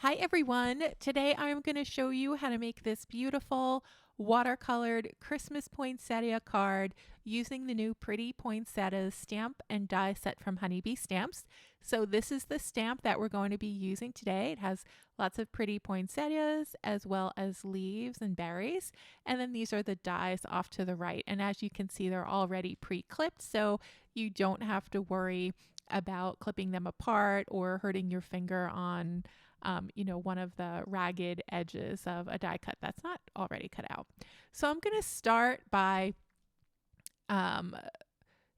Hi everyone! Today I'm going to show you how to make this beautiful watercolored Christmas poinsettia card using the new Pretty Poinsettias stamp and die set from Honeybee Stamps. So this is the stamp that we're going to be using today. It has lots of pretty poinsettias as well as leaves and berries. And then these are the dies off to the right. And as you can see, they're already pre-clipped, so you don't have to worry about clipping them apart or hurting your finger on one of the ragged edges of a die cut that's not already cut out. So I'm going to start by um,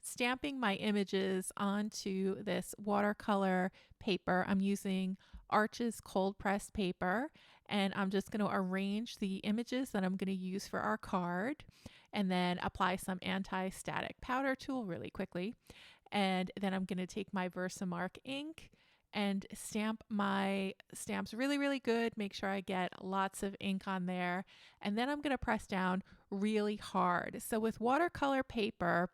stamping my images onto this watercolor paper. I'm using Arches cold pressed paper, and I'm just going to arrange the images that I'm going to use for our card and then apply some anti-static powder tool really quickly. And then I'm going to take my Versamark ink and stamp my stamps really, really good. Make sure I get lots of ink on there. And then I'm going to press down really hard. So with watercolor paper,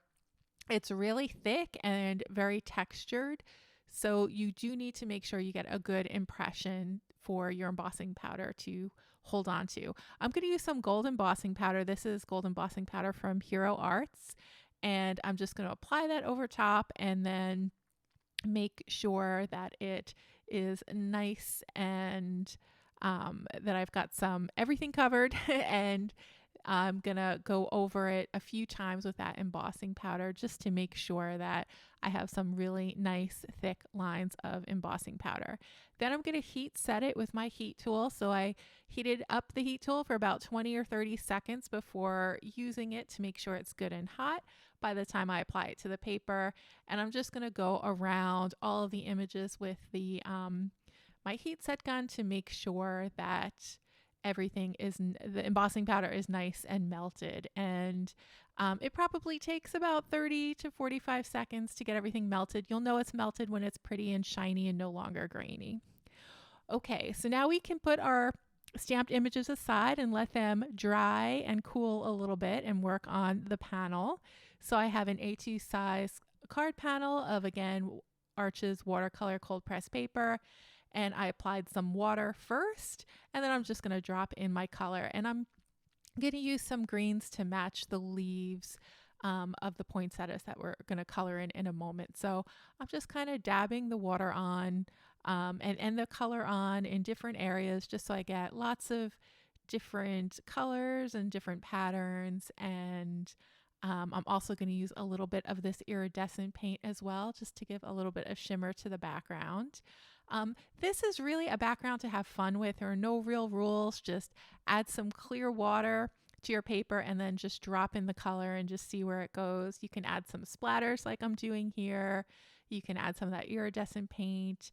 it's really thick and very textured. So you do need to make sure you get a good impression for your embossing powder to hold on to. I'm going to use some gold embossing powder. This is gold embossing powder from Hero Arts. And I'm just going to apply that over top and then make sure that it is nice and that I've got everything covered and I'm gonna go over it a few times with that embossing powder just to make sure that I have some really nice thick lines of embossing powder. Then I'm gonna heat set it with my heat tool. So I heated up the heat tool for about 20 or 30 seconds before using it to make sure it's good and hot by the time I apply it to the paper. And I'm just gonna go around all of the images with my heat set gun to make sure that the embossing powder is nice and melted. And it probably takes about 30 to 45 seconds to get everything melted. You'll know it's melted when it's pretty and shiny and no longer grainy. Okay, so now we can put our stamped images aside and let them dry and cool a little bit and work on the panel. So I have an A2 size card panel of, again, Arches watercolor cold press paper, and I applied some water first, and then I'm just going to drop in my color, and I'm going to use some greens to match the leaves of the poinsettias that we're going to color in a moment. So I'm just kind of dabbing the water on and the color on in different areas just so I get lots of different colors and different patterns. And I'm also going to use a little bit of this iridescent paint as well, just to give a little bit of shimmer to the background. This is really a background to have fun with. There are no real rules. Just add some clear water to your paper and then just drop in the color and just see where it goes. You can add some splatters like I'm doing here. You can add some of that iridescent paint.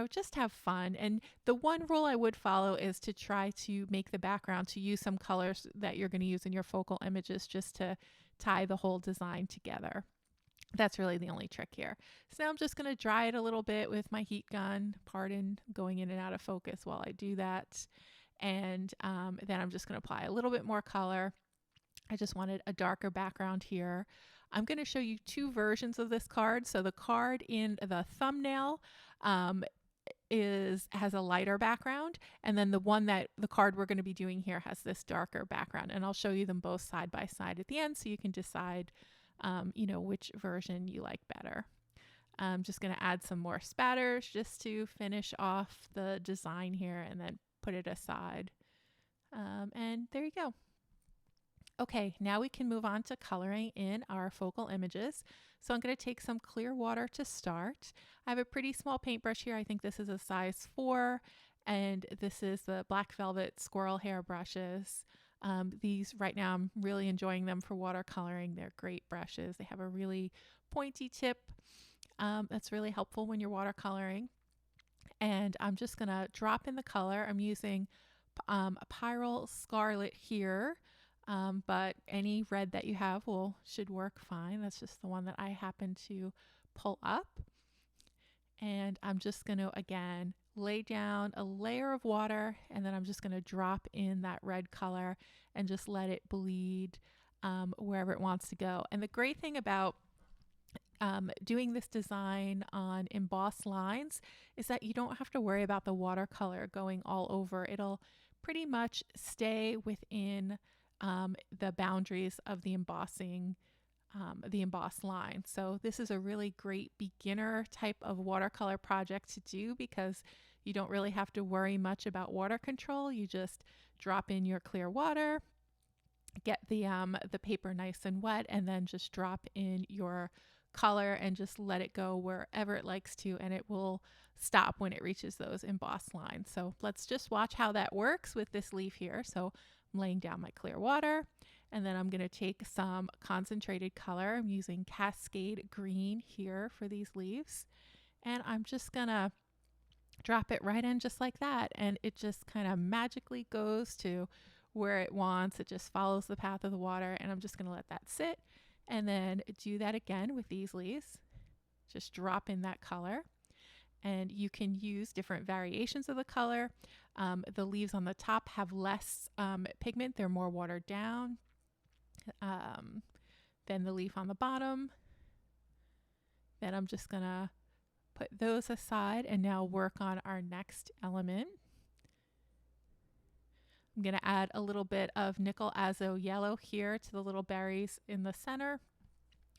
Just have fun. And the one rule I would follow is to try to make the background to use some colors that you're going to use in your focal images just to tie the whole design together. That's really the only trick here. So now I'm just going to dry it a little bit with my heat gun. Pardon going in and out of focus while I do that. And then I'm just going to apply a little bit more color. I just wanted a darker background here. I'm going to show you two versions of this card. So the card in the thumbnail has a lighter background, and then the card we're going to be doing here has this darker background. And I'll show you them both side by side at the end so you can decide which version you like better. I'm just going to add some more spatters just to finish off the design here and then put it aside. And there you go. Okay, now we can move on to coloring in our focal images. So I'm going to take some clear water to start. I have a pretty small paintbrush here. I think this is a size 4, and this is the Black Velvet Squirrel Hair brushes. These right now, I'm really enjoying them for watercoloring. They're great brushes. They have a really pointy tip that's really helpful when you're watercoloring. And I'm just going to drop in the color. I'm using Pyrrole Scarlet here, but any red that you have should work fine. That's just the one that I happen to pull up. And I'm just going to, again, lay down a layer of water, and then I'm just going to drop in that red color and just let it bleed wherever it wants to go. And the great thing about doing this design on embossed lines is that you don't have to worry about the watercolor going all over. It'll pretty much stay within the boundaries of the embossed line. So this is a really great beginner type of watercolor project to do because you don't really have to worry much about water control. You just drop in your clear water, get the paper nice and wet, and then just drop in your color and just let it go wherever it likes to, and it will stop when it reaches those embossed lines. So let's just watch how that works with this leaf here. So I'm laying down my clear water, and then I'm going to take some concentrated color. I'm using Cascade Green here for these leaves, and I'm just going to drop it right in just like that, and it just kind of magically goes to where it wants. It just follows the path of the water, and I'm just going to let that sit and then do that again with these leaves. Just drop in that color, and you can use different variations of the color. The leaves on the top have less pigment. They're more watered down than the leaf on the bottom. Then I'm just going to put those aside and now work on our next element. I'm going to add a little bit of nickel azo yellow here to the little berries in the center,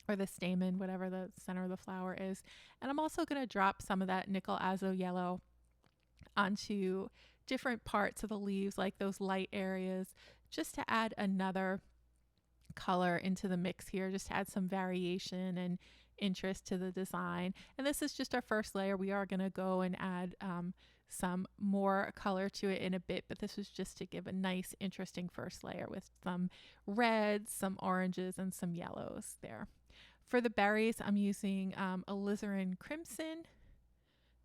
or the stamen, whatever the center of the flower is. And I'm also going to drop some of that nickel azo yellow onto different parts of the leaves, like those light areas, just to add another color into the mix here, just to add some variation and interest to the design. And this is just our first layer. We are going to go and add some more color to it in a bit, but this was just to give a nice, interesting first layer with some reds, some oranges, and some yellows there. For the berries, I'm using alizarin crimson,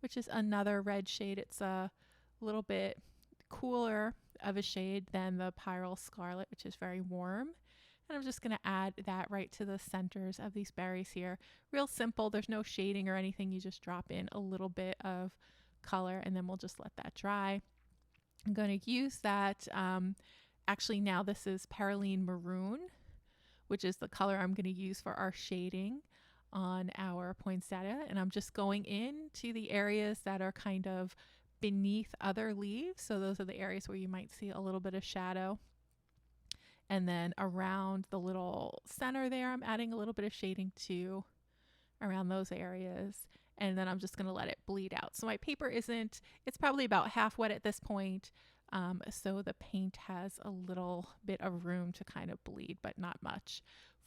which is another red shade. It's a little bit cooler of a shade than the pyrrole scarlet, which is very warm. And I'm just going to add that right to the centers of these berries here. Real simple. There's no shading or anything. You just drop in a little bit of color, and then we'll just let that dry. I'm going to use that. Actually, now this is Perylene Maroon, which is the color I'm going to use for our shading on our poinsettia. And I'm just going into the areas that are kind of beneath other leaves. So those are the areas where you might see a little bit of shadow. And then around the little center there, I'm adding a little bit of shading too around those areas. And then I'm just going to let it bleed out. So my paper it's probably about half wet at this point. So the paint has a little bit of room to kind of bleed, but not much.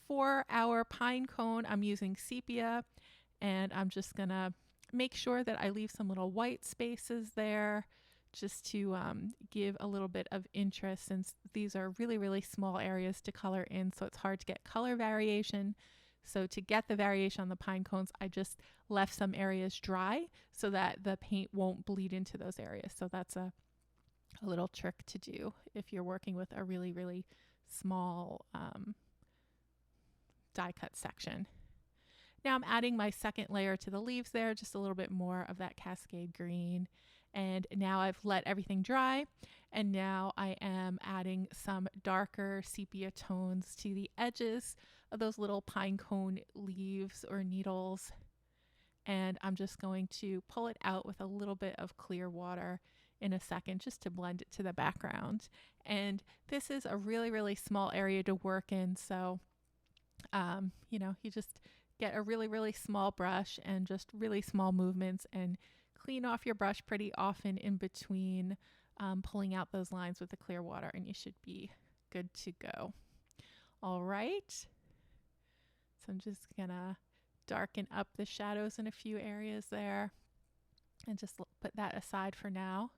For our pine cone, I'm using sepia, and I'm just going to make sure that I leave some little white spaces there just to give a little bit of interest, since these are really, really small areas to color in, so it's hard to get color variation. So to get the variation on the pine cones, I just left some areas dry so that the paint won't bleed into those areas. So that's a little trick to do if you're working with a really, really small die cut section. Now I'm adding my second layer to the leaves there, just a little bit more of that Cascade Green. And now I've let everything dry, and now I am adding some darker sepia tones to the edges of those little pine cone leaves or needles. And I'm just going to pull it out with a little bit of clear water in a second, just to blend it to the background. And this is a really, really small area to work in. So, you just get a really, really small brush and just really small movements, and clean off your brush pretty often in between pulling out those lines with the clear water, and you should be good to go. All right. So I'm just gonna darken up the shadows in a few areas there and just put that aside for now.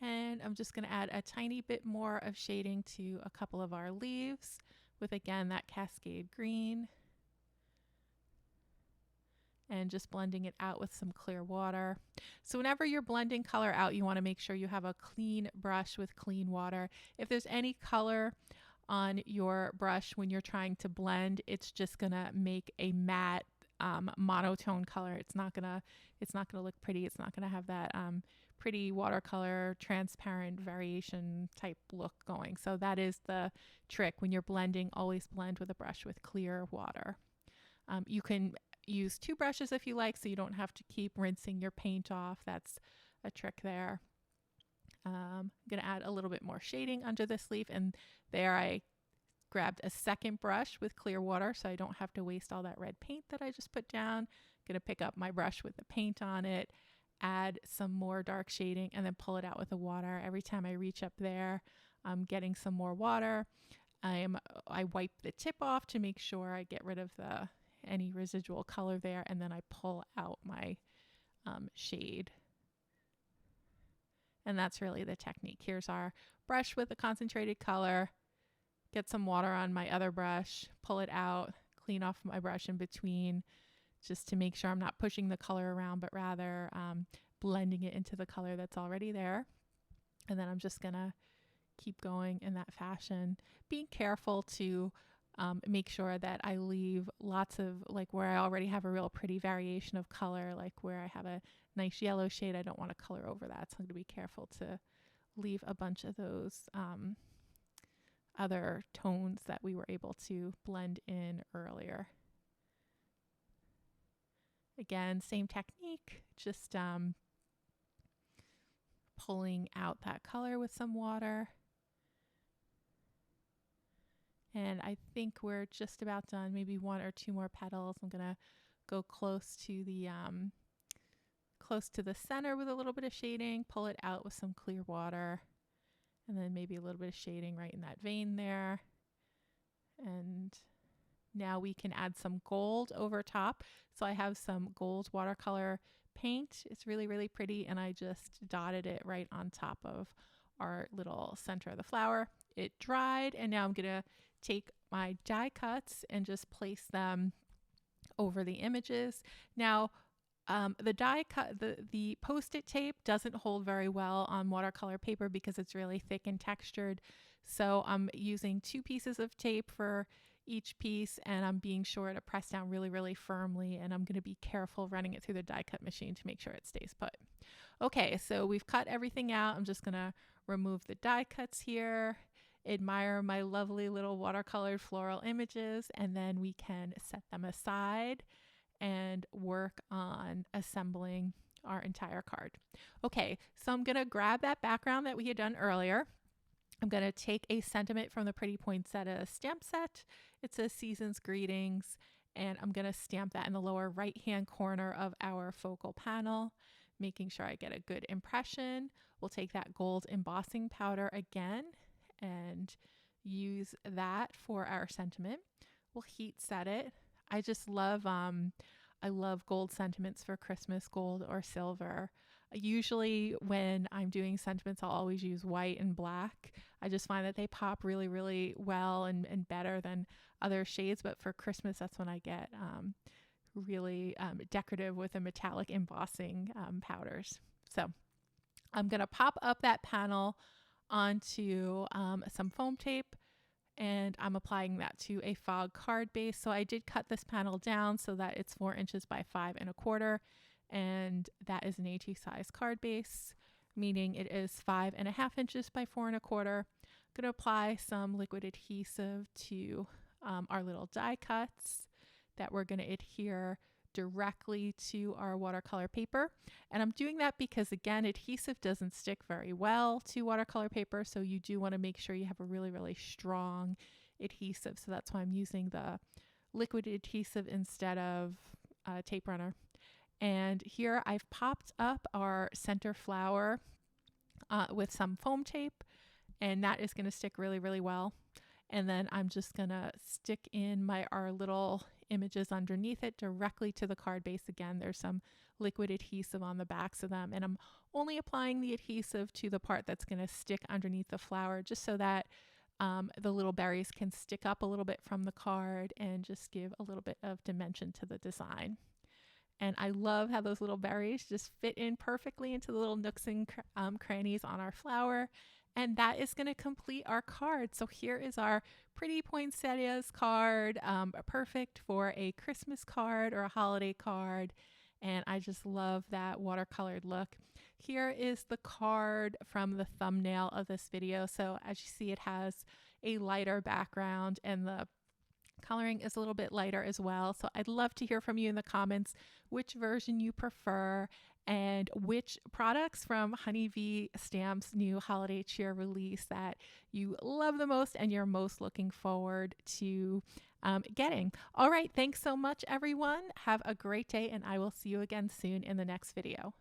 And I'm just going to add a tiny bit more of shading to a couple of our leaves with, again, that Cascade Green. And just blending it out with some clear water. So whenever you're blending color out, you want to make sure you have a clean brush with clean water. If there's any color on your brush when you're trying to blend, it's just going to make a matte monotone color. It's not gonna look pretty. It's not gonna have that pretty watercolor transparent variation type look going. So that is the trick. When you're blending, always blend with a brush with clear water. You can use two brushes if you like, so you don't have to keep rinsing your paint off. That's a trick there. I'm going to add a little bit more shading under this leaf, and there I grabbed a second brush with clear water so I don't have to waste all that red paint that I just put down. I'm going to pick up my brush with the paint on it, add some more dark shading, and then pull it out with the water. Every time I reach up there, I'm getting some more water. I wipe the tip off to make sure I get rid of any residual color there, and then I pull out my shade. And that's really the technique. Here's our brush with the concentrated color. Get some water on my other brush, pull it out, clean off my brush in between, just to make sure I'm not pushing the color around, but rather blending it into the color that's already there. And then I'm just gonna keep going in that fashion, being careful to make sure that I leave lots of, like where I already have a real pretty variation of color, like where I have a nice yellow shade, I don't want to color over that. So I'm going to be careful to leave a bunch of those other tones that we were able to blend in earlier. Again, same technique, just pulling out that color with some water. And I think we're just about done, maybe one or two more petals. I'm gonna go close to the center with a little bit of shading, pull it out with some clear water, and then maybe a little bit of shading right in that vein there. And now we can add some gold over top. So I have some gold watercolor paint. It's really, really pretty, and I just dotted it right on top of our little center of the flower. It dried, and now I'm gonna take my die cuts and just place them over the images. Now, the die cut, the Post-it tape doesn't hold very well on watercolor paper because it's really thick and textured. So I'm using 2 pieces of tape for each piece, and I'm being sure to press down really, really firmly, and I'm going to be careful running it through the die cut machine to make sure it stays put. Okay, so we've cut everything out. I'm just going to remove the die cuts here, admire my lovely little watercolored floral images, and then we can set them aside and work on assembling our entire card. Okay, so I'm gonna grab that background that we had done earlier. I'm gonna take a sentiment from the Pretty Poinsettia stamp set. It says Season's Greetings, and I'm gonna stamp that in the lower right-hand corner of our focal panel, making sure I get a good impression. We'll take that gold embossing powder again and use that for our sentiment. We'll heat set it. I just love, I love gold sentiments for Christmas, gold or silver. Usually when I'm doing sentiments, I'll always use white and black. I just find that they pop really, really well and better than other shades. But for Christmas, that's when I get really decorative with the metallic embossing powders. So I'm going to pop up that panel onto some foam tape, and I'm applying that to a fog card base. So I did cut this panel down so that it's 4 inches by 5 1/4, and that is an A2 size card base, meaning it is 5.5 inches by 4 1/4. I'm going to apply some liquid adhesive to our little die cuts that we're going to adhere directly to our watercolor paper. And I'm doing that because, again, adhesive doesn't stick very well to watercolor paper, so you do want to make sure you have a really, really strong adhesive. So that's why I'm using the liquid adhesive instead of tape runner. And here I've popped up our center flower with some foam tape, and that is going to stick really, really well. And then I'm just going to stick in our little images underneath it directly to the card base. Again, there's some liquid adhesive on the backs of them, and I'm only applying the adhesive to the part that's going to stick underneath the flower, just so that the little berries can stick up a little bit from the card and just give a little bit of dimension to the design. And I love how those little berries just fit in perfectly into the little nooks and crannies on our flower. And that is going to complete our card. So here is our pretty poinsettias card, perfect for a Christmas card or a holiday card. And I just love that watercolored look. Here is the card from the thumbnail of this video. So as you see, it has a lighter background and the coloring is a little bit lighter as well. So I'd love to hear from you in the comments which version you prefer and which products from Honeybee Stamp's new holiday cheer release that you love the most and you're most looking forward to getting. All right, thanks so much, everyone. Have a great day, and I will see you again soon in the next video.